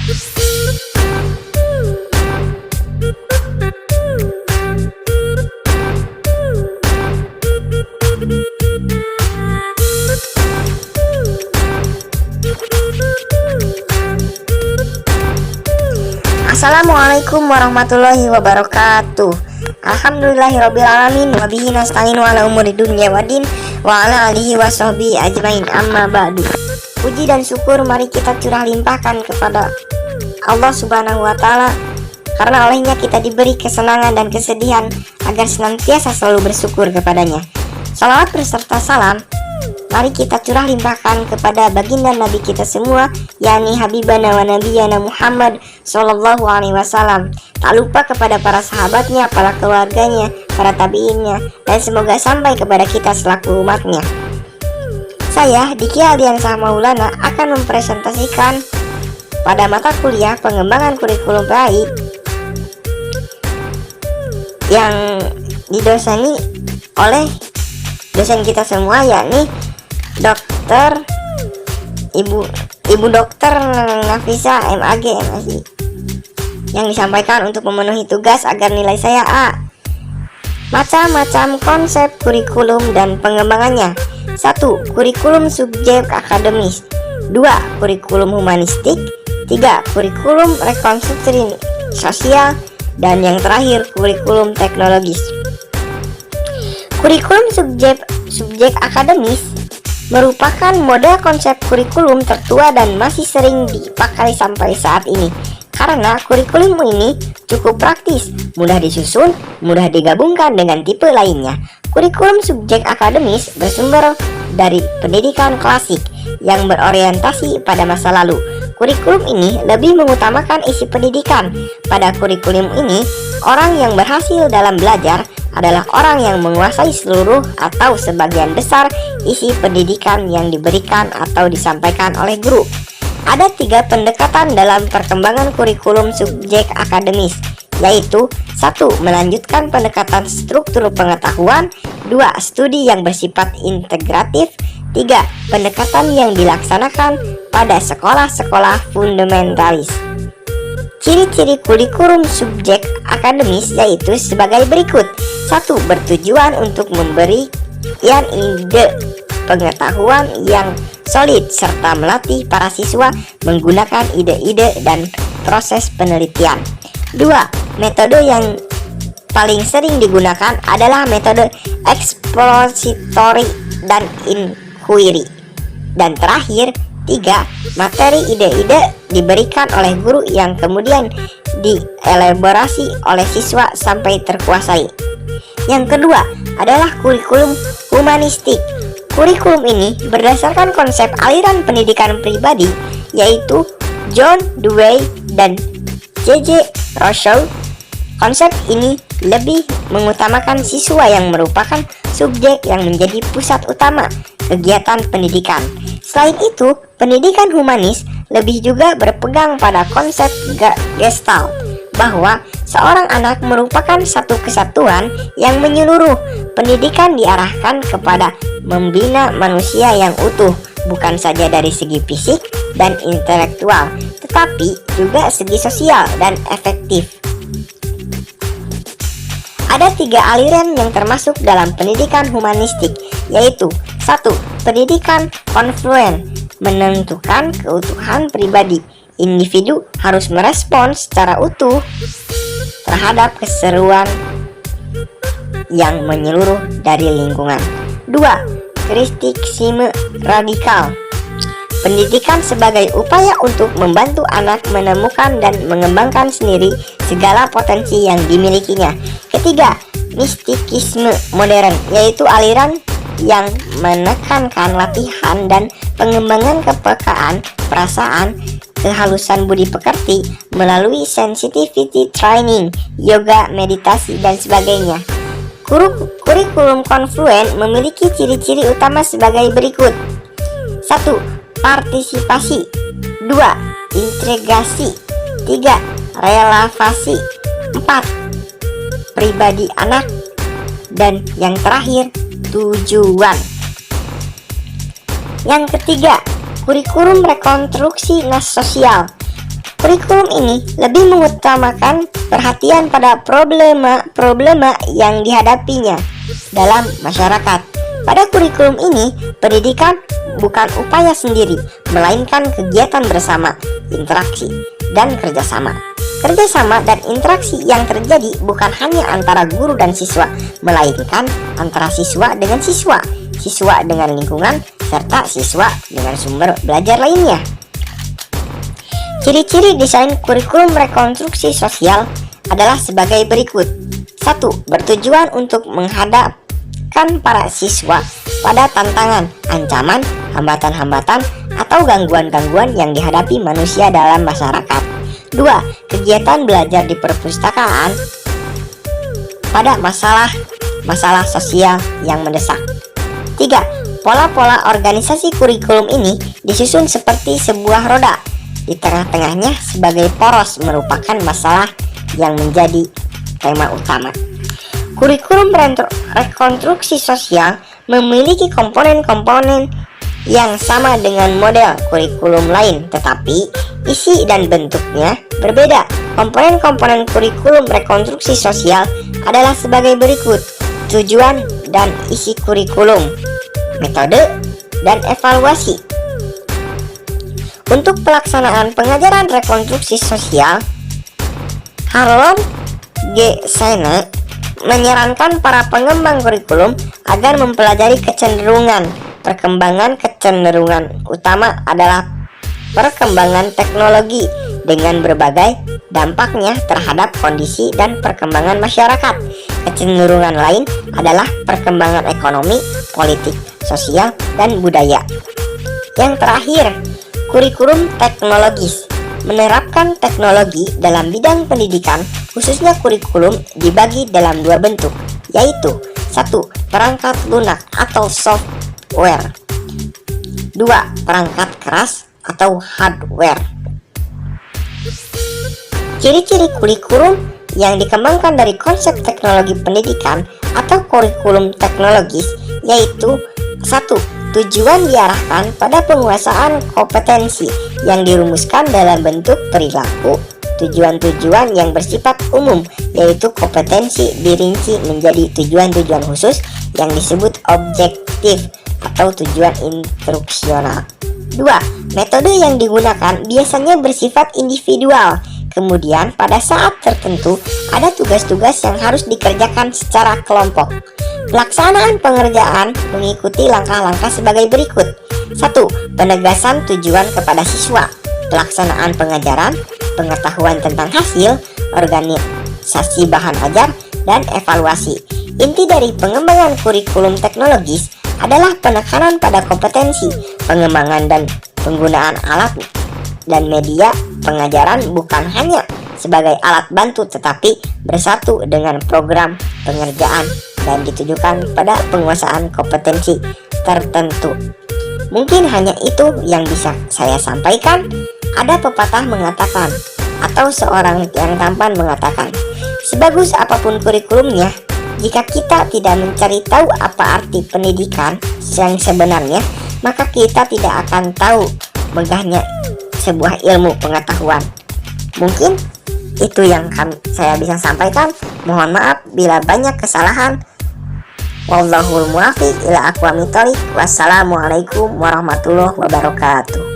Assalamualaikum warahmatullahi wabarakatuh. Alhamdulillahirabbil alamin wa bihi nasta'inu ala umuri dunya waddin wa ala alihi washabbihi ajmain, amma ba'du. Puji dan syukur mari kita curah limpahkan kepada Allah Subhanahu wa taala, karena olehnya kita diberi kesenangan dan kesedihan agar senantiasa selalu bersyukur kepadanya. Salawat beserta salam mari kita curah limpahkan kepada baginda Nabi kita semua, yakni Habibana wa Nabiyana Muhammad Sallallahu Alaihi Wasallam. Tak lupa kepada para sahabatnya, para keluarganya, para tabiinnya, dan semoga sampai kepada kita selaku umatnya. Saya, Diki Aldiansah Maulana, akan mempresentasikan pada mata kuliah pengembangan kurikulum PAI yang didoseni oleh dosen kita semua, yakni Dokter Ibu Dokter Nafisa MAG MSI, yang disampaikan untuk memenuhi tugas agar nilai saya A. Macam-macam konsep kurikulum dan pengembangannya. 1. Kurikulum subjek akademis. 2. Kurikulum humanistik. 3. Kurikulum rekonstruksi sosial. Dan yang terakhir, kurikulum teknologis. Kurikulum subjek akademis merupakan model konsep kurikulum tertua dan masih sering dipakai sampai saat ini, karena kurikulum ini cukup praktis, mudah disusun, mudah digabungkan dengan tipe lainnya. Kurikulum subjek akademis bersumber dari pendidikan klasik yang berorientasi pada masa lalu. Kurikulum ini lebih mengutamakan isi pendidikan. Pada kurikulum ini, orang yang berhasil dalam belajar adalah orang yang menguasai seluruh atau sebagian besar isi pendidikan yang diberikan atau disampaikan oleh guru. Ada 3 pendekatan dalam perkembangan kurikulum subjek akademis, yaitu 1. Melanjutkan pendekatan struktur pengetahuan. 2. Studi yang bersifat integratif. 3. Pendekatan yang dilaksanakan pada sekolah-sekolah fundamentalis. Ciri-ciri kurikulum subjek akademis yaitu sebagai berikut. 1. Bertujuan untuk memberi ide pengetahuan yang solid serta melatih para siswa menggunakan ide-ide dan proses penelitian. 2. Metode yang paling sering digunakan adalah metode expository dan inquiry. Dan terakhir, 3. Materi ide-ide diberikan oleh guru yang kemudian dielaborasi oleh siswa sampai terkuasai. Yang kedua adalah kurikulum humanistik. Kurikulum ini berdasarkan konsep aliran pendidikan pribadi, yaitu John Dewey dan J.J. Rousseau. Konsep ini lebih mengutamakan siswa yang merupakan subjek yang menjadi pusat utama kegiatan pendidikan. Selain itu, pendidikan humanis lebih juga berpegang pada konsep Gestalt, bahwa seorang anak merupakan satu kesatuan yang menyeluruh. Pendidikan diarahkan kepada membina manusia yang utuh, bukan saja dari segi fisik dan intelektual, tetapi juga segi sosial dan efektif. Ada 3 aliran yang termasuk dalam pendidikan humanistik, yaitu 1. Pendidikan konfluen, menentukan keutuhan pribadi. Individu harus merespons secara utuh terhadap keseruan yang menyeluruh dari lingkungan. 2. Kritisisme radikal, pendidikan sebagai upaya untuk membantu anak menemukan dan mengembangkan sendiri segala potensi yang dimilikinya. Ketiga, mistikisme modern, yaitu aliran yang menekankan latihan dan pengembangan kepekaan perasaan, kehalusan budi pekerti melalui sensitivity training, yoga, meditasi, dan sebagainya. Kurikulum konfluen memiliki ciri-ciri utama sebagai berikut. 1. Partisipasi. 2. Integrasi. 3. Relevasi. 4. Pribadi anak. Dan yang terakhir, tujuan. Yang ketiga, kurikulum rekonstruksi sosial. Kurikulum ini lebih mengutamakan perhatian pada problema-problema yang dihadapinya dalam masyarakat. Pada kurikulum ini, pendidikan bukan upaya sendiri, melainkan kegiatan bersama, interaksi, dan kerjasama. Kerjasama dan interaksi yang terjadi bukan hanya antara guru dan siswa, melainkan antara siswa dengan siswa, siswa dengan lingkungan, serta siswa dengan sumber belajar lainnya. Ciri-ciri desain kurikulum rekonstruksi sosial adalah sebagai berikut. 1. Bertujuan untuk menghadapkan para siswa pada tantangan, ancaman, hambatan-hambatan, atau gangguan-gangguan yang dihadapi manusia dalam masyarakat. 2. Kegiatan belajar di perpustakaan pada masalah sosial yang mendesak. 3. Pola-pola organisasi kurikulum ini disusun seperti sebuah roda. Di tengah-tengahnya sebagai poros merupakan masalah yang menjadi tema utama. Kurikulum rekonstruksi sosial memiliki komponen-komponen yang sama dengan model kurikulum lain, tetapi isi dan bentuknya berbeda. Komponen-komponen kurikulum rekonstruksi sosial adalah sebagai berikut: tujuan dan isi kurikulum, metode, dan evaluasi. Untuk pelaksanaan pengajaran rekonstruksi sosial, Harlan G. Saine menyarankan para pengembang kurikulum agar mempelajari kecenderungan utama adalah perkembangan teknologi dengan berbagai dampaknya terhadap kondisi dan perkembangan masyarakat. Kecenderungan lain adalah perkembangan ekonomi, politik, sosial, dan budaya. Yang terakhir, kurikulum teknologis. Menerapkan teknologi dalam bidang pendidikan, khususnya kurikulum, dibagi dalam dua bentuk, yaitu 1. Perangkat lunak atau software. 2. Perangkat keras atau hardware. Ciri-ciri kurikulum yang dikembangkan dari konsep teknologi pendidikan atau kurikulum teknologis yaitu 1. Tujuan diarahkan pada penguasaan kompetensi yang dirumuskan dalam bentuk perilaku. Tujuan-tujuan yang bersifat umum yaitu kompetensi dirinci menjadi tujuan-tujuan khusus yang disebut objektif atau tujuan instruksional. 2. Metode yang digunakan biasanya bersifat individual. Kemudian pada saat tertentu ada tugas-tugas yang harus dikerjakan secara kelompok. Pelaksanaan pengerjaan mengikuti langkah-langkah sebagai berikut. 1. Penegasan tujuan kepada siswa. Pelaksanaan pengajaran, pengetahuan tentang hasil, organisasi bahan ajar, dan evaluasi. Inti dari pengembangan kurikulum teknologis adalah penekanan pada kompetensi, pengembangan dan penggunaan alat dan media pengajaran bukan hanya sebagai alat bantu tetapi bersatu dengan program pengerjaan dan ditujukan pada penguasaan kompetensi tertentu. Mungkin hanya itu yang bisa saya sampaikan. Ada pepatah mengatakan, atau seorang yang tampan mengatakan, sebagus apapun kurikulumnya, jika kita tidak mencari tahu apa arti pendidikan yang sebenarnya, maka kita tidak akan tahu megahnya sebuah ilmu pengetahuan. Mungkin itu yang saya bisa sampaikan. Mohon maaf bila banyak kesalahan. Wallahul muwaffiq ila aqwamit thoriq. Wassalamualaikum warahmatullahi wabarakatuh.